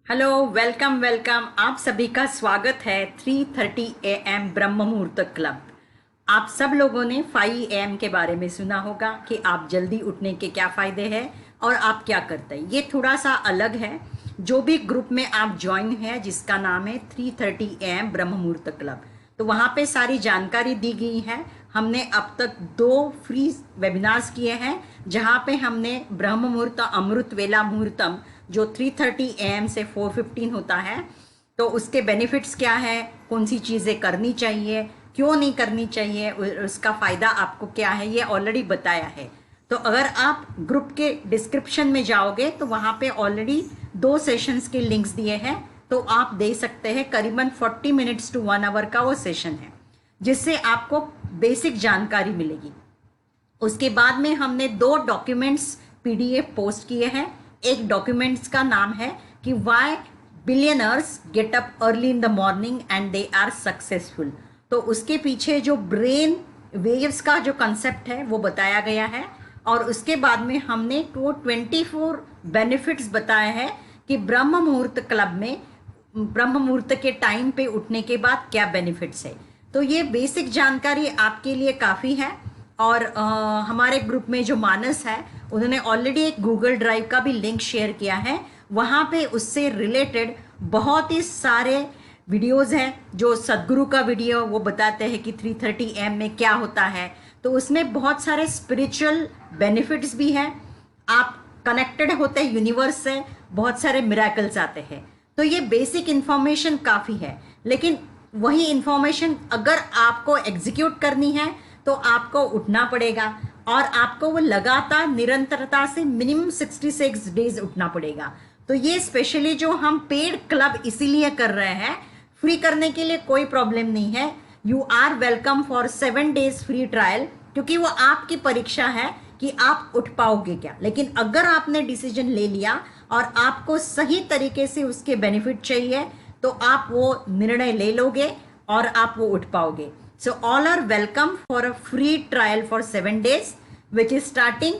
Hello, welcome welcome. आप सभी का स्वागत है 3:30 AM ब्रह्म मुहूर्त क्लब। आप सब लोगों ने 5 AM के बारे में सुना होगा कि आप जल्दी उठने के क्या फ़ायदे हैं और आप क्या करते हैं। ये थोड़ा सा अलग है। जो भी ग्रुप में आप ज्वाइन है जिसका नाम है 3:30 AM ब्रह्म मुहूर्त क्लब, तो वहाँ पे सारी जानकारी दी गई है। हमने अब तक 2 फ्री वेबिनार्स किए हैं जहाँ पे हमने ब्रह्म मुहूर्त अमृत वेला मुहूर्तम जो 3:30 AM से 4:15 होता है, तो उसके बेनिफिट्स क्या है, कौन सी चीज़ें करनी चाहिए, क्यों नहीं करनी चाहिए, उसका फ़ायदा आपको क्या है, ये ऑलरेडी बताया है। तो अगर आप ग्रुप के डिस्क्रिप्शन में जाओगे तो वहाँ पे ऑलरेडी 2 सेशंस के लिंक्स दिए हैं, तो आप दे सकते हैं। करीबन 40 मिनट्स टू 1 आवर का वो सेशन है जिससे आपको बेसिक जानकारी मिलेगी। उसके बाद में हमने 2 डॉक्यूमेंट्स PDF पोस्ट किए हैं। एक डॉक्यूमेंट्स का नाम है कि why billionaires get up early in the morning and they are successful. तो उसके पीछे जो ब्रेन वेव्स का जो कंसेप्ट है वो बताया गया है। और उसके बाद में हमने 24 बेनिफिट्स बताए हैं कि ब्रह्म मुहूर्त क्लब में ब्रह्म मुहूर्त के टाइम पे उठने के बाद क्या बेनिफिट्स है। तो ये बेसिक जानकारी आपके लिए काफ़ी है। और हमारे ग्रुप में जो मानस है उन्होंने ऑलरेडी एक गूगल ड्राइव का भी लिंक शेयर किया है। वहाँ पे उससे रिलेटेड बहुत ही सारे वीडियोस हैं। जो सदगुरु का वीडियो वो बताते हैं कि 3:30 AM में क्या होता है, तो उसमें बहुत सारे स्पिरिचुअल बेनिफिट्स भी हैं। आप कनेक्टेड होते हैं यूनिवर्स से, बहुत सारे मिराकल्स आते हैं। तो ये बेसिक इन्फॉर्मेशन काफ़ी है, लेकिन वही इन्फॉर्मेशन अगर आपको एग्जीक्यूट करनी है तो आपको उठना पड़ेगा और आपको वो लगातार निरंतरता से मिनिमम 66 डेज उठना पड़ेगा। तो ये स्पेशली जो हम पेड क्लब इसीलिए कर रहे हैं, फ्री करने के लिए कोई प्रॉब्लम नहीं है। You are welcome for 7 days free trial, क्योंकि वो आपकी परीक्षा है कि आप उठ पाओगे क्या। लेकिन अगर आपने डिसीजन ले लिया और आपको सही तरीके से उसके बेनिफिट चाहिए तो आप वो निर्णय ले लोगे और आप वो उठ पाओगे। So all are welcome for a free trial for 7 days, which is starting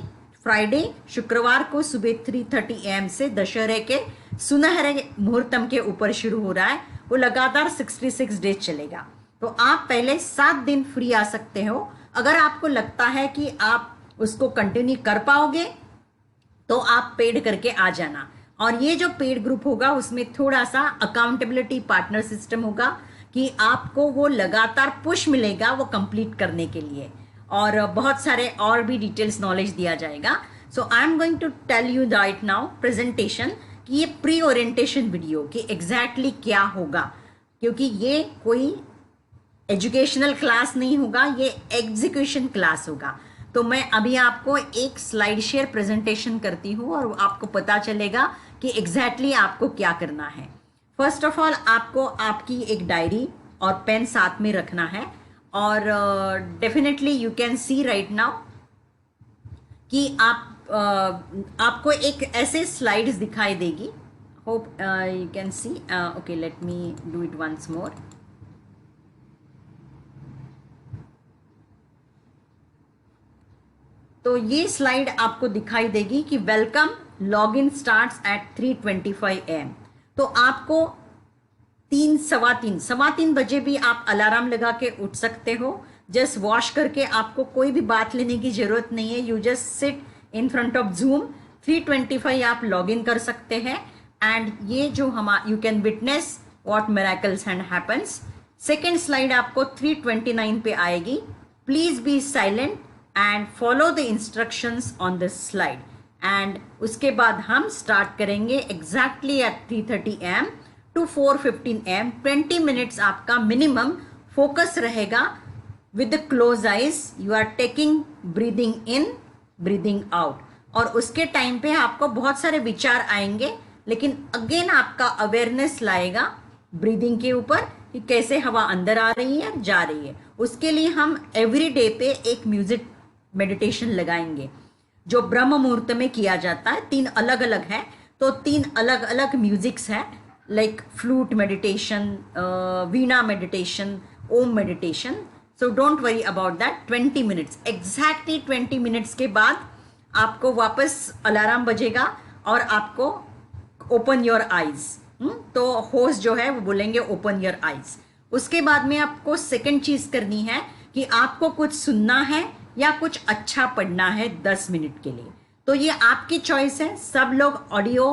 Friday, शुक्रवार को सुबह 3:30 AM से दशहरे के सुनहरे मुहूर्तम के ऊपर शुरू हो रहा है। वो लगातार 66 डेज चलेगा। तो आप पहले 7 दिन फ्री आ सकते हो। अगर आपको लगता है कि आप उसको कंटिन्यू कर पाओगे तो आप पेड करके आ जाना। और ये जो पेड ग्रुप होगा उसमें थोड़ा सा अकाउंटेबिलिटी पार्टनर सिस्टम होगा कि आपको वो लगातार पुश मिलेगा वो कंप्लीट करने के लिए, और बहुत सारे और भी डिटेल्स नॉलेज दिया जाएगा। So I am going to tell you right now presentation कि ये प्री ओरिएंटेशन वीडियो कि एग्जैक्टली क्या होगा, क्योंकि ये कोई एजुकेशनल क्लास नहीं होगा, ये एग्जीक्यूशन क्लास होगा। तो मैं अभी आपको एक स्लाइड शेयर प्रेजेंटेशन करती हूँ और आपको पता चलेगा कि एग्जैक्टली आपको क्या करना है। फर्स्ट ऑफ ऑल आपको आपकी एक डायरी और पेन साथ में रखना है। और definitely you can see right now कि आपको एक ऐसे स्लाइड्स दिखाई देगी। Hope you can see. Okay, let me do it once more. तो ये स्लाइड आपको दिखाई देगी कि welcome login starts at 3:25 AM। तो आपको 3 बजे भी आप अलार्म लगा के उठ सकते हो। जस्ट वॉश करके, आपको कोई भी बात लेने की जरूरत नहीं है। You just sit in front of zoom. 3:25 आप लॉग इन कर सकते हैं। एंड ये जो you can witness what miracles and happens. Second slide आपको 3:29 पे आएगी। Please be silent and follow the instructions on this slide. And उसके बाद हम स्टार्ट करेंगे exactly at 3:30 AM to 4:15 AM। 20 minutes आपका मिनिमम फोकस रहेगा with close eyes. You are taking breathing in, breathing out. और उसके टाइम पे आपको बहुत सारे विचार आएंगे, लेकिन अगेन आपका अवेयरनेस लाएगा ब्रीदिंग के ऊपर कि कैसे हवा अंदर आ रही है, जा रही है। उसके लिए हम एवरी डे पे एक म्यूजिक मेडिटेशन लगाएंगे जो ब्रह्म मुहूर्त में किया जाता है। 3 अलग अलग है, तो 3 अलग अलग म्यूजिक्स हैं, like flute meditation, veena meditation, Om meditation. So don't worry about that. 20 minutes exactly 20 minutes के बाद आपको वापस अलार्म बजेगा और आपको ओपन योर आइज। तो होस्ट जो है वो बोलेंगे ओपन योर आइज। उसके बाद में आपको सेकंड चीज करनी है कि आपको कुछ सुनना है या कुछ अच्छा पढ़ना है 10 मिनट के लिए। तो ये आपकी चॉइस है। सब लोग ऑडियो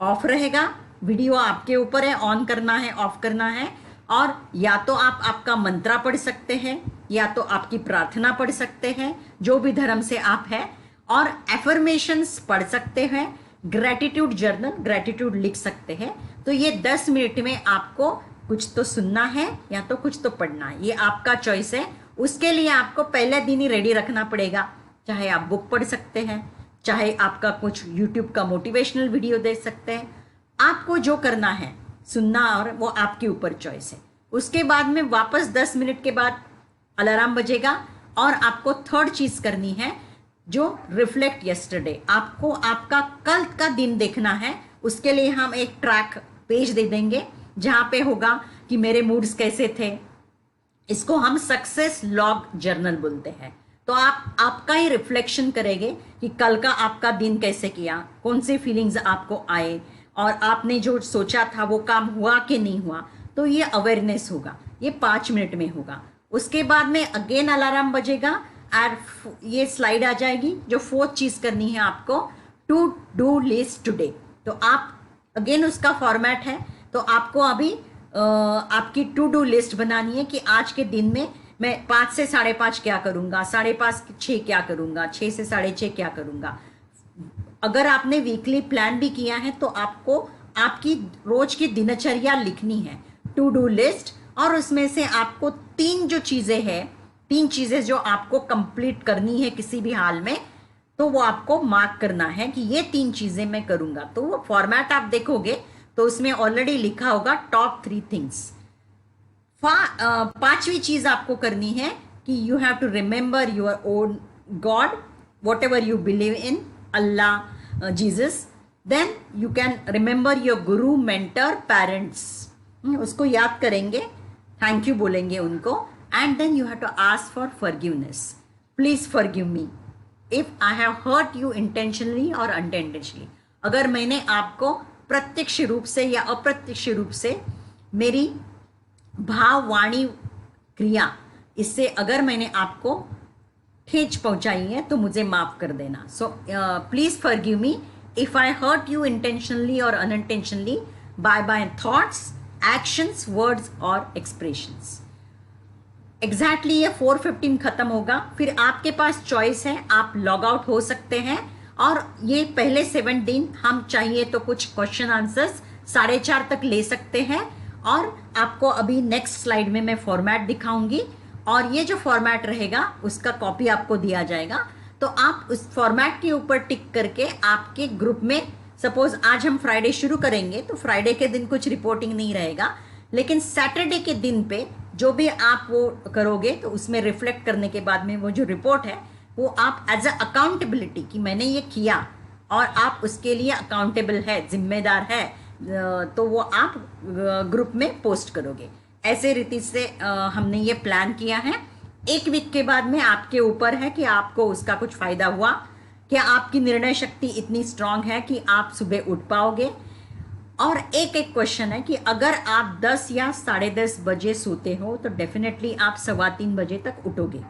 ऑफ रहेगा, वीडियो आपके ऊपर है, ऑन करना है ऑफ करना है। और या तो आप आपका मंत्रा पढ़ सकते हैं या तो आपकी प्रार्थना पढ़ सकते हैं, जो भी धर्म से आप है। और एफर्मेशंस पढ़ सकते हैं, ग्रेटिट्यूड जर्नल, ग्रेटिट्यूड लिख सकते हैं। तो ये 10 मिनट में आपको कुछ तो सुनना है या तो कुछ तो पढ़ना है, ये आपका चॉइस है। उसके लिए आपको पहले दिन ही रेडी रखना पड़ेगा। चाहे आप बुक पढ़ सकते हैं, चाहे आपका कुछ यूट्यूब का मोटिवेशनल वीडियो देख सकते हैं। आपको जो करना है सुनना, और वो आपके ऊपर चॉइस है। उसके बाद में वापस 10 मिनट के बाद अलार्म बजेगा और आपको थर्ड चीज करनी है, जो रिफ्लेक्ट यस्टरडे। आपको आपका कल का दिन देखना है। उसके लिए हम एक ट्रैक पेज दे देंगे जहां पे होगा कि मेरे मूड्स कैसे थे। इसको हम सक्सेस लॉग जर्नल बोलते हैं। तो आप आपका ही रिफ्लेक्शन करेंगे कि कल का आपका दिन कैसे किया, कौन से फीलिंग्स आपको आए और आपने जो सोचा था वो काम हुआ कि नहीं हुआ। तो ये अवेयरनेस होगा, ये 5 मिनट में होगा। उसके बाद में अगेन अलार्म बजेगा और ये स्लाइड आ जाएगी। जो फोर्थ चीज करनी है आपको, टू डू लिस्ट टुडे। तो आप अगेन उसका फॉर्मेट है। तो आपको अभी आपकी टू डू लिस्ट बनानी है कि आज के दिन में मैं 5 से 5:30 क्या करूंगा, 5:30 से 6 क्या करूंगा, 6 से 6:30 क्या करूंगा। अगर आपने वीकली प्लान भी किया है तो आपको आपकी रोज की दिनचर्या लिखनी है, टू डू लिस्ट। और उसमें से आपको 3 जो चीजें हैं, 3 चीजें जो आपको कंप्लीट करनी है किसी भी हाल में, तो वो आपको मार्क करना है कि ये 3 चीजें मैं करूंगा। तो वो फॉर्मेट आप देखोगे तो उसमें ऑलरेडी लिखा होगा टॉप 3 थिंग्स। 5वीं चीज आपको करनी है कि you have to remember your own god, whatever you believe in, Allah, Jesus. Then you can remember your guru, mentor, parents. उसको याद करेंगे, थैंक यू बोलेंगे उनको। And then you have to ask for forgiveness. Please forgive me if I have hurt you intentionally और unintentionally. अगर मैंने आपको प्रत्यक्ष रूप से या अप्रत्यक्ष रूप से मेरी भाव, वाणी, क्रिया, इससे अगर मैंने आपको ठेच पहुंचाई है तो मुझे माफ कर देना। So please forgive me if I hurt you intentionally और unintentionally by thoughts, actions, words और एक्सप्रेशंस। एग्जैक्टली ये 4:15 खत्म होगा। फिर आपके पास चॉइस है, आप लॉग आउट हो सकते हैं। और ये पहले 7 दिन हम चाहिए तो कुछ क्वेश्चन आंसर्स 4:30 तक ले सकते हैं। और आपको अभी नेक्स्ट स्लाइड में मैं फॉर्मेट दिखाऊंगी और ये जो फॉर्मेट रहेगा उसका कॉपी आपको दिया जाएगा। तो आप उस फॉर्मेट के ऊपर टिक करके आपके ग्रुप में, सपोज आज हम फ्राइडे शुरू करेंगे तो फ्राइडे के दिन कुछ रिपोर्टिंग नहीं रहेगा, लेकिन सैटरडे के दिन पे जो भी आप वो करोगे तो उसमें रिफ्लेक्ट करने के बाद में वो जो रिपोर्ट है वो आप एज अ अकाउंटेबिलिटी कि मैंने ये किया और आप उसके लिए अकाउंटेबल है, जिम्मेदार है, तो वो आप ग्रुप में पोस्ट करोगे। ऐसे रीति से हमने ये प्लान किया है। 1 वीक के बाद में आपके ऊपर है कि आपको उसका कुछ फायदा हुआ, क्या आपकी निर्णय शक्ति इतनी स्ट्रांग है कि आप सुबह उठ पाओगे। और एक क्वेश्चन है कि अगर आप 10 या 10:30 बजे सोते हो तो डेफिनेटली आप 3:15 बजे तक उठोगे।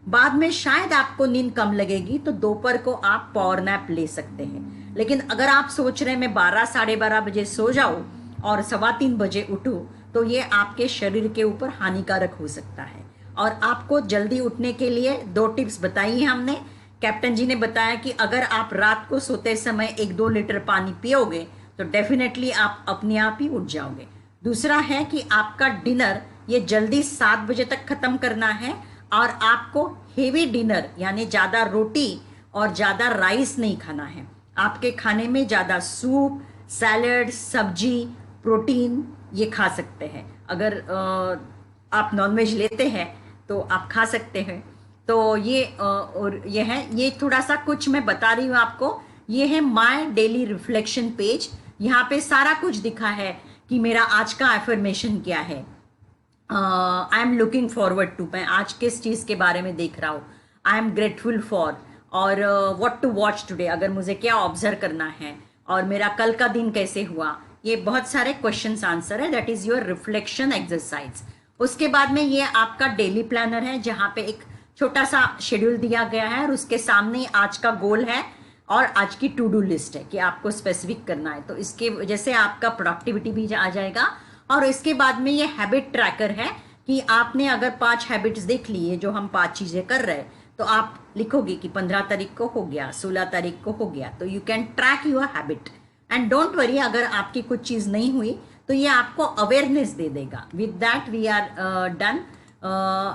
बाद में शायद आपको नींद कम लगेगी तो दोपहर को आप पावर नैप ले सकते हैं। लेकिन अगर आप सोच रहे हैं मैं 12, 12:30 बजे सो जाऊं और 3:15 बजे उठूं, तो ये आपके शरीर के ऊपर हानिकारक हो सकता है। और आपको जल्दी उठने के लिए 2 टिप्स बताई हैं हमने। कैप्टन जी ने बताया कि अगर आप रात को सोते समय 1-2 लीटर पानी पियोगे तो डेफिनेटली आप अपने आप ही उठ जाओगे। दूसरा है कि आपका डिनर ये जल्दी 7 बजे तक खत्म करना है और आपको हेवी डिनर यानी ज़्यादा रोटी और ज़्यादा राइस नहीं खाना है। आपके खाने में ज़्यादा सूप, सैलड, सब्जी, प्रोटीन ये खा सकते हैं। अगर आप नॉनवेज लेते हैं तो आप खा सकते हैं। तो ये और ये है, ये थोड़ा सा कुछ मैं बता रही हूँ आपको। ये है माय डेली रिफ्लेक्शन पेज। यहाँ पे सारा कुछ दिखा है कि मेरा आज का एफर्मेशन क्या है। I am looking forward to, मैं आज किस चीज़ के बारे में देख रहा हूँ। आई एम ग्रेटफुल फॉर, और व्हाट टू वॉच टुडे, अगर मुझे क्या ऑब्जर्व करना है, और मेरा कल का दिन कैसे हुआ, ये बहुत सारे क्वेश्चंस आंसर है, that is your reflection exercise. उसके बाद में ये आपका डेली प्लानर है जहाँ पे एक छोटा सा शेड्यूल दिया गया है और उसके सामने आज का गोल है और आज की टू डू लिस्ट है कि आपको स्पेसिफिक करना है। तो इसके वजह से आपका प्रोडक्टिविटी भी आ जाएगा। और इसके बाद में ये हैबिट ट्रैकर है कि आपने अगर 5 हैबिट्स देख लिए, जो हम 5 चीज़ें कर रहे हैं, तो आप लिखोगे कि 15 तारीख को हो गया, 16 तारीख को हो गया। तो you can track your habit and don't worry अगर आपकी कुछ चीज़ नहीं हुई तो ये आपको अवेयरनेस दे देगा। With that we are done.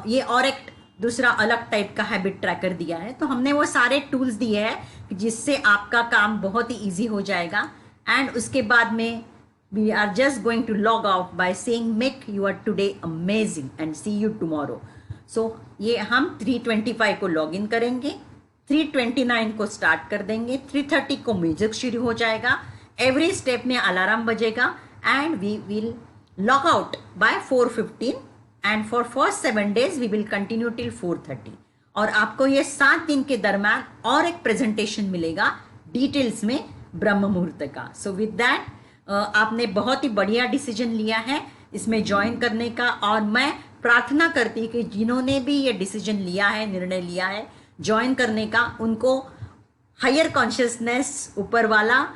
ये और एक दूसरा अलग टाइप का हैबिट ट्रैकर दिया है। तो हमने वो सारे टूल्स दिए हैं जिससे आपका काम बहुत ही ईजी हो जाएगा। एंड उसके बाद में we are just going to log out by saying make your today amazing and see you tomorrow. So ये हम 3:25 को लॉग इन करेंगे, 3:29 को स्टार्ट कर देंगे, 3:30 को म्यूजिक शुरू हो जाएगा, एवरी स्टेप में अलार्म बजेगा and we will log out by 4:15 and for first 7 days we will continue till 4:30। और आपको ये 7 दिन के दरम्यान और एक प्रेजेंटेशन मिलेगा डिटेल्स में ब्रह्म मुहूर्त का। सो विद दैट आपने बहुत ही बढ़िया डिसीजन लिया है इसमें ज्वाइन करने का। और मैं प्रार्थना करती कि जिन्होंने भी ये डिसीजन लिया है, निर्णय लिया है ज्वाइन करने का, उनको हायर कॉन्शियसनेस ऊपर वाला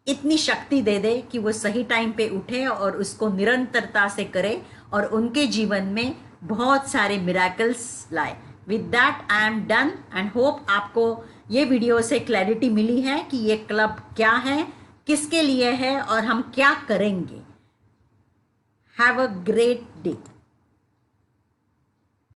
इतनी शक्ति दे दे कि वो सही टाइम पे उठे और उसको निरंतरता से करे और उनके जीवन में बहुत सारे मिराकल्स लाए। With that I am done and hope आपको ये वीडियो से क्लैरिटी मिली है कि ये क्लब क्या है, किसके लिए है और हम क्या करेंगे। Have a great day.